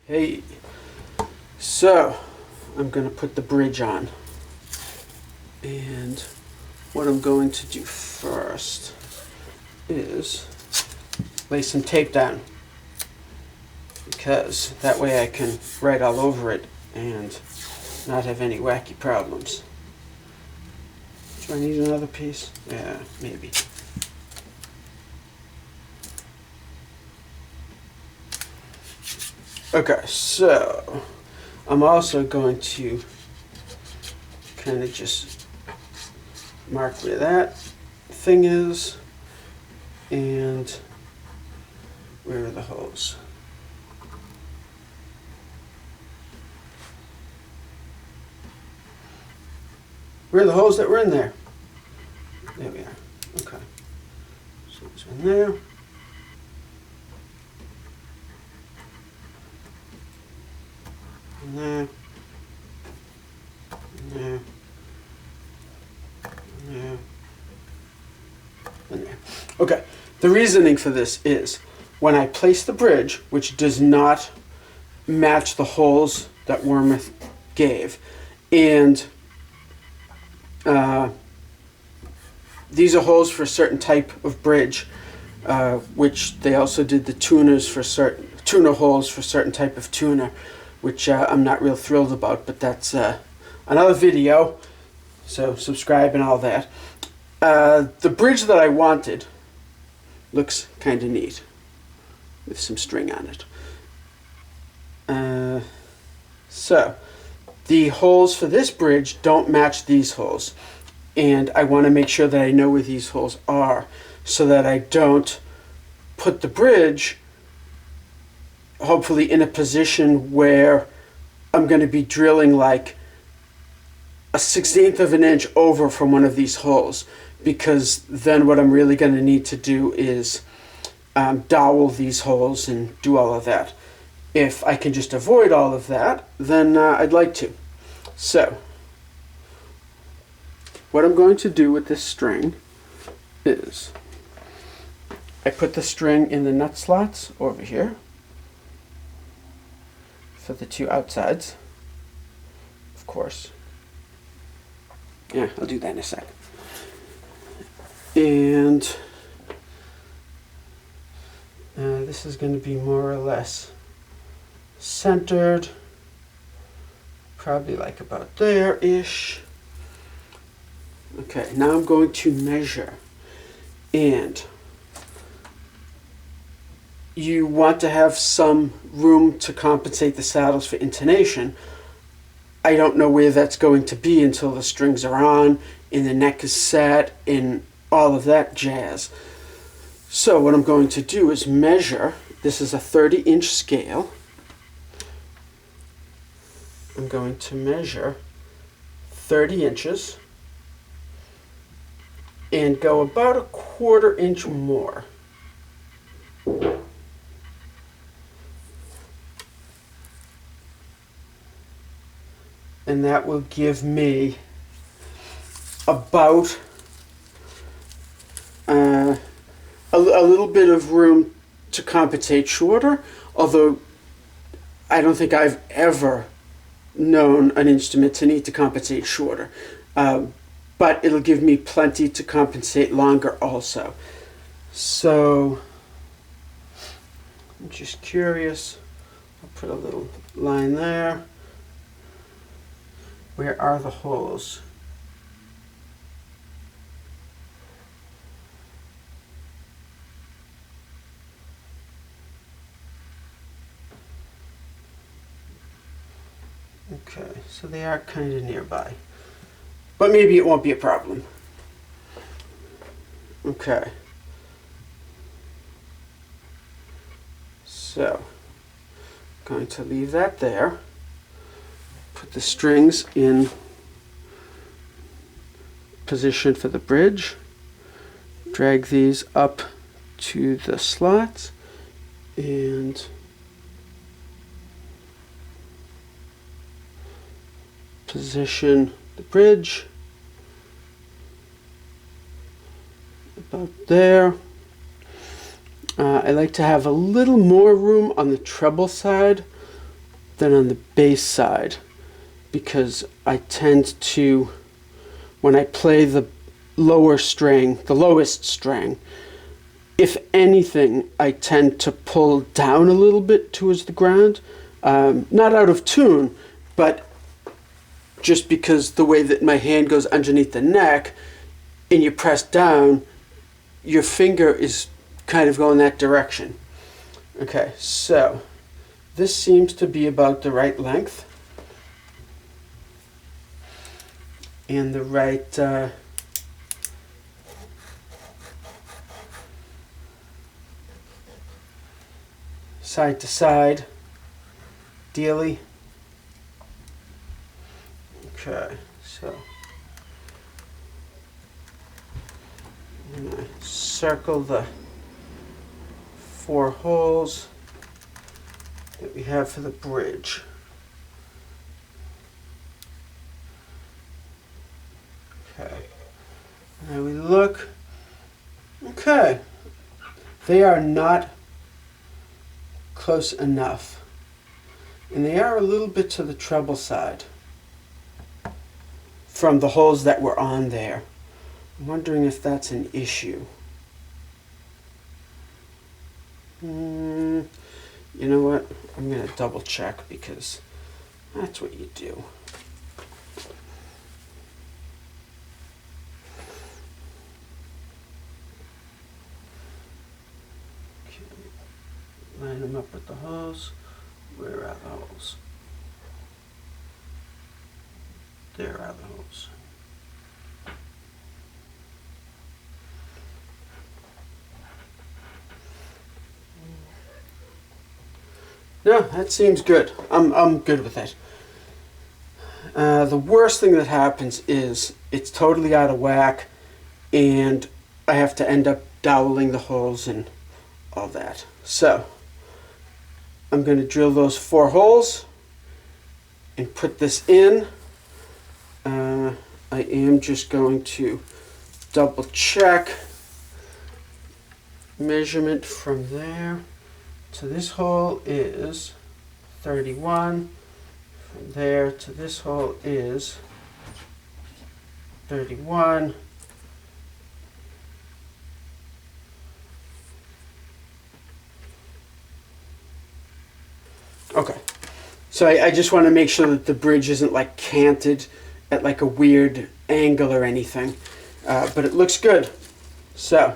Hey, so I'm going to put the bridge on, and what I'm going to do first is lay some tape down, because that way I can write all over it and not have any wacky problems. Do I need another piece? Yeah, maybe. Okay, so I'm also going to kind of just mark where that thing is and where are the holes. Where are the holes that were in there? There we are. Okay. So there's one there. And there. And there. And there. And there. Okay. The reasoning for this is when I place the bridge, which does not match the holes that Wormuth gave, and these are holes for a certain type of bridge, which they also did the tuners for certain tuner holes for certain type of tuner, which I'm not real thrilled about, but that's another video, so subscribe and all that. The bridge that I wanted looks kind of neat with some string on it. So the holes for this bridge don't match these holes, and I want to make sure that I know where these holes are so that I don't put the bridge hopefully in a position where I'm going to be drilling like a 1/16 of an inch over from one of these holes, because then what I'm really going to need to do is dowel these holes and do all of that. If I can just avoid all of that, then I'd like to. So what I'm going to do with this string is I put the string in the nut slots over here for the two outsides, of course. Yeah, I'll do that in a sec. And this is going to be more or less centered, probably like about there-ish. Okay, now I'm going to measure, and you want to have some room to compensate the saddles for intonation. I don't know where that's going to be until the strings are on and the neck is set and all of that jazz. So what I'm going to do is measure. This is a 30-inch scale. I'm going to measure 30 inches and go about a 1/4 inch more. And that will give me about a little bit of room to compensate shorter, although I don't think I've ever known an instrument to need to compensate shorter. But it'll give me plenty to compensate longer also. So I'm just curious. I'll put a little line there. Where are the holes? Okay, so they are kind of nearby, but maybe it won't be a problem. Okay, so I'm going to leave that there. Put the strings in position for the bridge. Drag these up to the slots and position the bridge about there. I like to have a little more room on the treble side than on the bass side, because I tend to, when I play the lowest string, if anything, I tend to pull down a little bit towards the ground. Not out of tune, but just because the way that my hand goes underneath the neck and you press down, your finger is kind of going that direction. Okay, so this seems to be about the right length and the right side to side dealy. Okay, so I'm going to circle the 4 holes that we have for the bridge. Okay, now we look. Okay, they are not close enough, and they are a little bit to the treble side from the holes that were on there. I'm wondering if that's an issue. You know what? I'm going to double check, because that's what you do. Okay. Line them up with the holes. Where are the holes? There are the holes. No, that seems good. I'm good with it. The worst thing that happens is it's totally out of whack, and I have to end up doweling the holes and all that. So I'm going to drill those 4 holes and put this in. I am just going to double check measurement from there to this hole is 31. From there to this hole is 31. Okay, so I just want to make sure that the bridge isn't like canted at like a weird angle or anything, but it looks good. So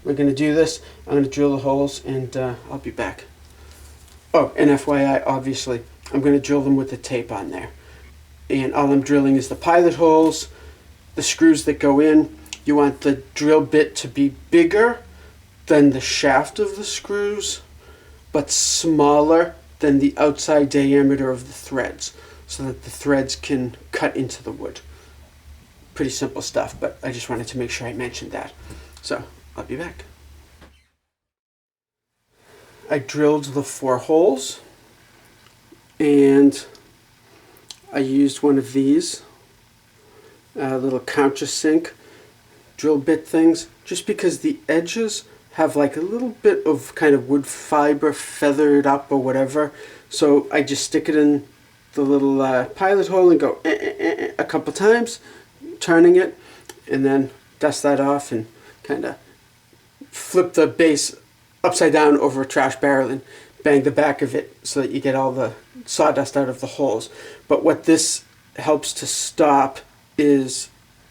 we're going to do this. I'm going to drill the holes, and I'll be back. Oh, and FYI, obviously, I'm going to drill them with the tape on there. And all I'm drilling is the pilot holes, the screws that go in. You want the drill bit to be bigger than the shaft of the screws, but smaller than the outside diameter of the threads, so that the threads can cut into the wood. Pretty simple stuff, but I just wanted to make sure I mentioned that. So I'll be back. I drilled the 4 holes, and I used one of these little countersink drill bit things, just because the edges have like a little bit of kind of wood fiber feathered up or whatever. So I just stick it in the little pilot hole and go a couple times, turning it, and then dust that off and kind of flip the base upside down over a trash barrel and bang the back of it so that you get all the sawdust out of the holes. But what this helps to stop is,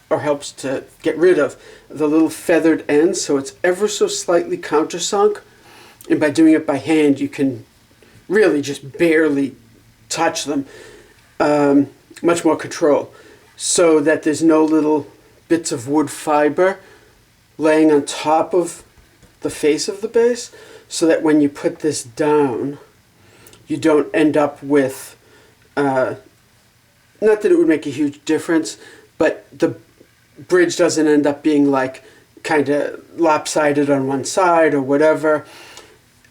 or helps to get rid of, the little feathered ends, so it's ever so slightly countersunk, and by doing it by hand you can really just barely touch them. Much more control, so that there's no little bits of wood fiber laying on top of the face of the base, so that when you put this down you don't end up with, not that it would make a huge difference, but the bridge doesn't end up being like kind of lopsided on one side or whatever.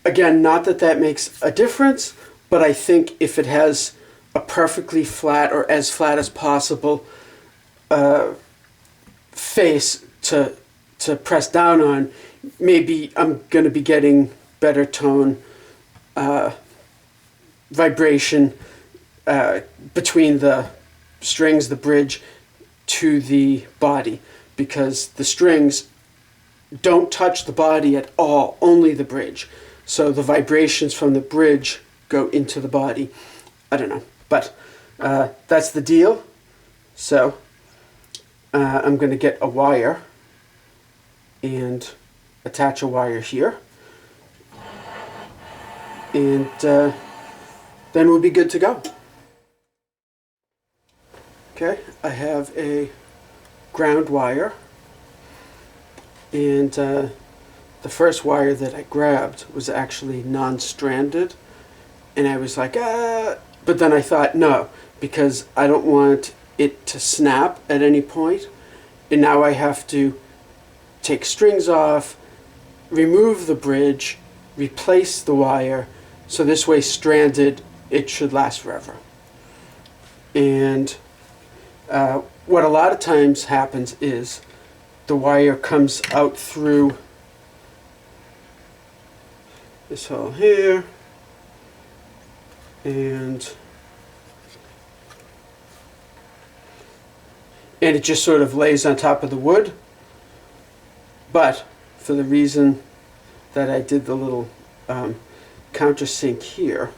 Again, not that that makes a difference, but I think if it has a perfectly flat, or as flat as possible, face to press down on, maybe I'm going to be getting better tone vibration between the strings, the bridge, to the body, because the strings don't touch the body at all, only the bridge. So the vibrations from the bridge go into the body. I don't know, but that's the deal. So I'm going to get a wire and attach a wire here, and then we'll be good to go. Okay, I have a ground wire, and the first wire that I grabbed was actually non-stranded, and I was like, but then I thought, no, because I don't want it to snap at any point, and now I have to take strings off, remove the bridge, replace the wire, so this way stranded, it should last forever. And what a lot of times happens is the wire comes out through this hole here, and it just sort of lays on top of the wood. But for the reason that I did the little countersink here,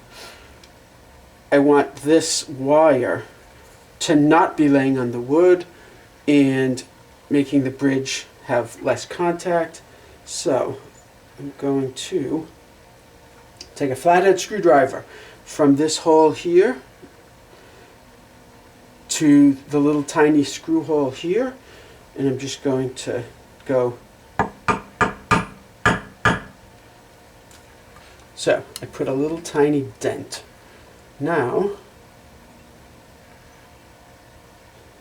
I want this wire to not be laying on the wood and making the bridge have less contact. So I'm going to take a flathead screwdriver from this hole here to the little tiny screw hole here, and I'm just going to go. So I put a little tiny dent. Now,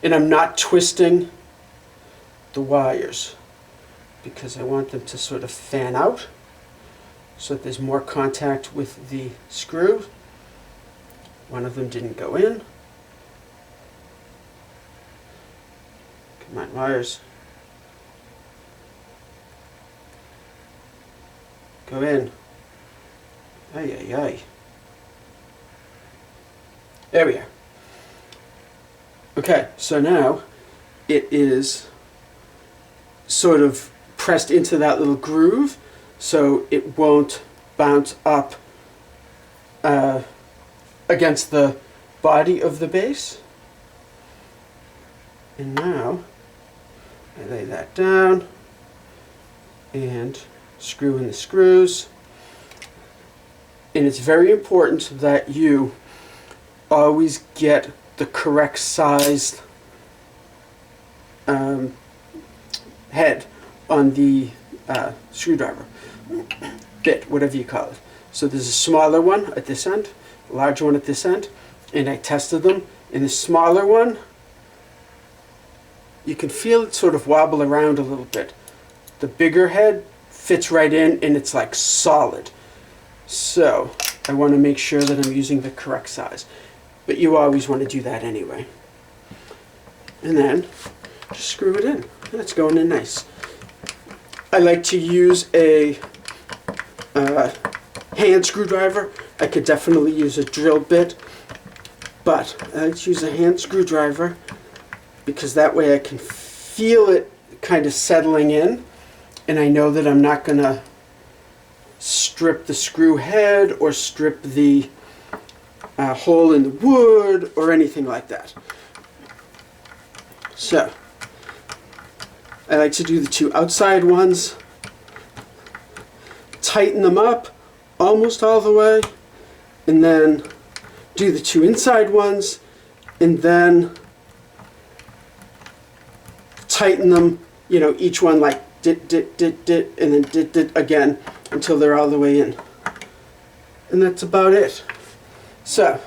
and I'm not twisting the wires because I want them to sort of fan out so that there's more contact with the screw. One of them didn't go in. Come on, wires. Go in. Ay, ay, ay. There we are. Okay, so now it is sort of pressed into that little groove, so it won't bounce up against the body of the base. And now I lay that down and screw in the screws. And it's very important that you always get the correct sized head on the screwdriver bit, whatever you call it. So there's a smaller one at this end, a larger one at this end, and I tested them. In the smaller one, you can feel it sort of wobble around a little bit. The bigger head fits right in, and it's like solid. So I want to make sure that I'm using the correct size, but you always want to do that anyway. And then just screw it in, and it's going in nice. I like to use a hand screwdriver. I could definitely use a drill bit, but I like to use a hand screwdriver because that way I can feel it kind of settling in, and I know that I'm not going to strip the screw head or strip the hole in the wood or anything like that. So I like to do the two outside ones, tighten them up almost all the way, and then do the two inside ones, and then tighten them, you know, each one like dit, dit, dit, dit, and then dit, dit again until they're all the way in. And that's about it. So,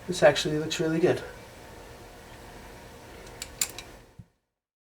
this actually looks really good.